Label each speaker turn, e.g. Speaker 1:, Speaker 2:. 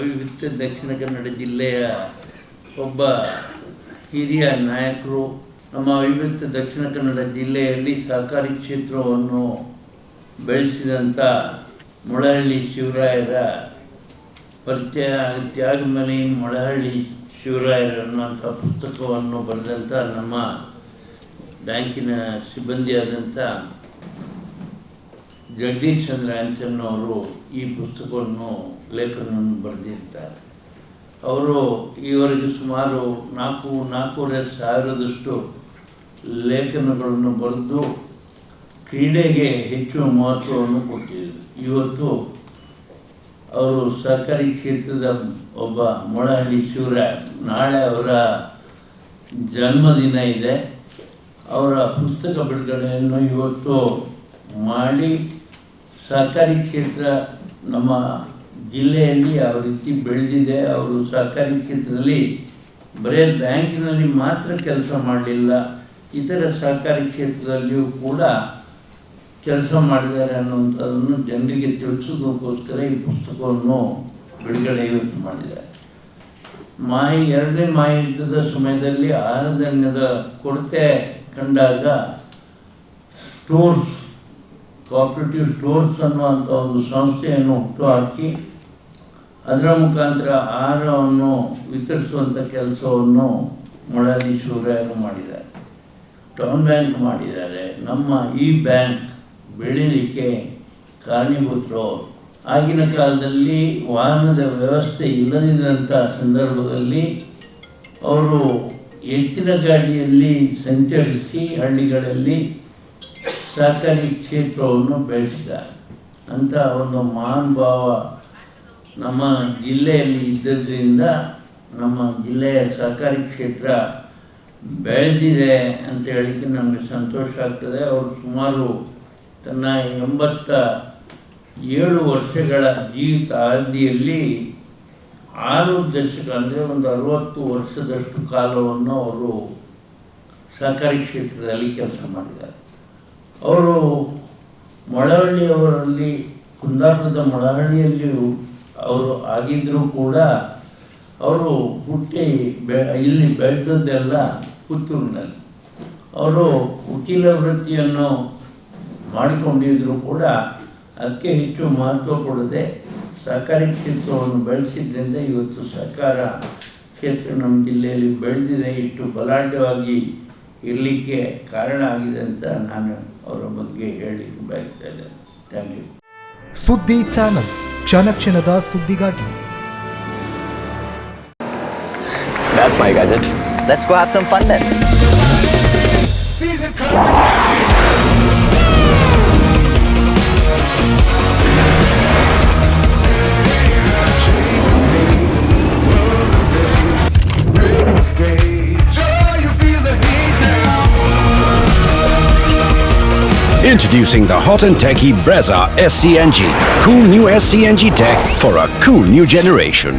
Speaker 1: ಅವಿಭಕ್ತ ದಕ್ಷಿಣ ಕನ್ನಡ ಜಿಲ್ಲೆಯ ಒಬ್ಬ ಹಿರಿಯ ನಾಯಕರು. ನಮ್ಮ ಅವಿಭಕ್ತ ದಕ್ಷಿಣ ಕನ್ನಡ ಜಿಲ್ಲೆಯಲ್ಲಿ ಸಹಕಾರಿ ಕ್ಷೇತ್ರವನ್ನು ಬೆಳೆಸಿದಂಥ ಮೊಳಹಳ್ಳಿ ಶಿವರಾಯರ ಪರಿಚಯ ತ್ಯಾಗಮನಿ ಮೊಳಹಳ್ಳಿ ಶಿವರಾಯರು ಅನ್ನುವಂಥ ಪುಸ್ತಕವನ್ನು ಬರೆದಂಥ ನಮ್ಮ ಬ್ಯಾಂಕಿನ ಸಿಬ್ಬಂದಿಯಾದಂಥ ಜಗದೀಶ್ ಚಂದ್ರ ಆಂಚನ್ ಅವರು ಈ ಪುಸ್ತಕವನ್ನು ಲೇಖನವನ್ನು ಬರೆದಿರ್ತಾರೆ. ಅವರು ಈವರೆಗೆ ಸುಮಾರು 4,500 ಲೇಖನಗಳನ್ನು ಬರೆದು ಕ್ರೀಡೆಗೆ ಹೆಚ್ಚು ಮಹತ್ವವನ್ನು ಕೊಟ್ಟಿದ್ದರು. ಇವತ್ತು ಅವರು ಸಹಕಾರಿ ಕ್ಷೇತ್ರದ ಒಬ್ಬ ಮೊಳಹಳ್ಳಿ ಶಿವರಾಯ, ನಾಳೆ ಅವರ ಜನ್ಮದಿನ ಇದೆ. ಅವರ ಪುಸ್ತಕ ಬಿಡುಗಡೆಯನ್ನು ಇವತ್ತು ಮಾಡಿ ಸಹಕಾರಿ ಕ್ಷೇತ್ರ ನಮ್ಮ ಜಿಲ್ಲೆಯಲ್ಲಿ ಯಾವ ರೀತಿ ಬೆಳೆದಿದೆ, ಅವರು ಸಹಕಾರಿ ಕ್ಷೇತ್ರದಲ್ಲಿ ಬರೀ ಬ್ಯಾಂಕಿನಲ್ಲಿ ಮಾತ್ರ ಕೆಲಸ ಮಾಡಲಿಲ್ಲ, ಇತರ ಸಹಕಾರಿ ಕ್ಷೇತ್ರದಲ್ಲಿಯೂ ಕೂಡ ಕೆಲಸ ಮಾಡಿದ್ದಾರೆ ಅನ್ನುವಂಥದ್ದನ್ನು ಜನರಿಗೆ ತಿಳಿಸೋದಕ್ಕೋಸ್ಕರ ಈ ಪುಸ್ತಕವನ್ನು ಬಿಡುಗಡೆ ಇವತ್ತು ಮಾಡಿದ್ದಾರೆ. ಎರಡನೇ ಮಹಾಯುದ್ಧದ ಸಮಯದಲ್ಲಿ ಆಹಾರಧಾನ್ಯದ ಕೊರತೆ ಕಂಡಾಗ ಸ್ಟೋರ್ಸ್, ಕೋಆಪರೇಟಿವ್ ಸ್ಟೋರ್ಸ್ ಅನ್ನುವಂಥ ಒಂದು ಸಂಸ್ಥೆಯನ್ನು ಹುಟ್ಟುಹಾಕಿ ಅದರ ಮುಖಾಂತರ ಆಹಾರವನ್ನು ವಿತರಿಸುವಂಥ ಕೆಲಸವನ್ನು ಮೊಳಹಳ್ಳಿ ಶಿವರಾಯರು ಮಾಡಿದ್ದಾರೆ. ಟೌನ್ ಬ್ಯಾಂಕ್ ಮಾಡಿದ್ದಾರೆ. ನಮ್ಮ ಈ ಬ್ಯಾಂಕ್ ಬೆಳೀಲಿಕ್ಕೆ ಕಾರಣೀಭೂತರು. ಆಗಿನ ಕಾಲದಲ್ಲಿ ವಾಹನದ ವ್ಯವಸ್ಥೆ ಇಲ್ಲದಿದ್ದಂಥ ಸಂದರ್ಭದಲ್ಲಿ ಅವರು ಎತ್ತಿನ ಗಾಡಿಯಲ್ಲಿ ಸಂಚರಿಸಿ ಹಳ್ಳಿಗಳಲ್ಲಿ ಸಹಕಾರಿ ಕ್ಷೇತ್ರವನ್ನು ಬೆಳೆಸಿದ್ದಾರೆ. ಅಂಥ ಒಂದು ಮಹಾನ್ ಭಾವ ನಮ್ಮ ಜಿಲ್ಲೆಯಲ್ಲಿ ಇದ್ದದ್ರಿಂದ ನಮ್ಮ ಜಿಲ್ಲೆಯ ಸಹಕಾರಿ ಕ್ಷೇತ್ರ ಬೆಳೆದಿದೆ ಅಂತ ಹೇಳಿಕ್ಕೆ ನಮಗೆ ಸಂತೋಷ ಆಗ್ತದೆ. ಅವರು ಸುಮಾರು ತನ್ನ 87 ವರ್ಷಗಳ ಜೀವಿತ ಅವಧಿಯಲ್ಲಿ 6 ದಶಕ ಅಂದರೆ ಒಂದು 60 ವರ್ಷದಷ್ಟು ಕಾಲವನ್ನು ಅವರು ಸಹಕಾರಿ ಕ್ಷೇತ್ರದಲ್ಲಿ ಕೆಲಸ ಮಾಡಿದ್ದಾರೆ. ಅವರು ಮೊಳಹಳ್ಳಿಯವರಲ್ಲಿ, ಕುಂದಾಪುರದ ಮೊಳಹಳ್ಳಿಯಲ್ಲಿಯೂ ಅವರು ಆಗಿದ್ದರೂ ಕೂಡ ಅವರು ಹುಟ್ಟಿ ಇಲ್ಲಿ ಬೆಳೆದದ್ದೆಲ್ಲ ಪುತ್ತೂರಿನಲ್ಲಿ. ಅವರು ವಕೀಲ ವೃತ್ತಿಯನ್ನು ಮಾಡಿಕೊಂಡಿದ್ದರೂ ಕೂಡ ಅದಕ್ಕೆ ಹೆಚ್ಚು ಮಹತ್ವ ಕೊಡದೆ ಸಹಕಾರಿ ಕ್ಷೇತ್ರವನ್ನು ಬೆಳೆಸಿದ್ರಿಂದ ಇವತ್ತು ಸಹಕಾರ ಕ್ಷೇತ್ರ ನಮ್ಮ ಜಿಲ್ಲೆಯಲ್ಲಿ ಬೆಳೆದಿದೆ, ಇಷ್ಟು ಬಲಾಢ್ಯವಾಗಿ ಇರಲಿಕ್ಕೆ ಕಾರಣ ಆಗಿದೆ ಅಂತ ನಾನು ಅವರ ಬಗ್ಗೆ ಹೇಳಲಿಕ್ಕೆ ಬಯಸ್ತಾ ಇದ್ದೇನೆ. Thank you.
Speaker 2: ಸುದ್ದಿ ಚಾನಲ್, ಕ್ಷಣ ಕ್ಷಣದ ಸುದ್ದಿಗಾಗಿ.
Speaker 3: That's my gadget. Let's go have some fun then.
Speaker 4: Introducing the hot and techy Brezza SCNG. Cool new SCNG tech for a cool new generation.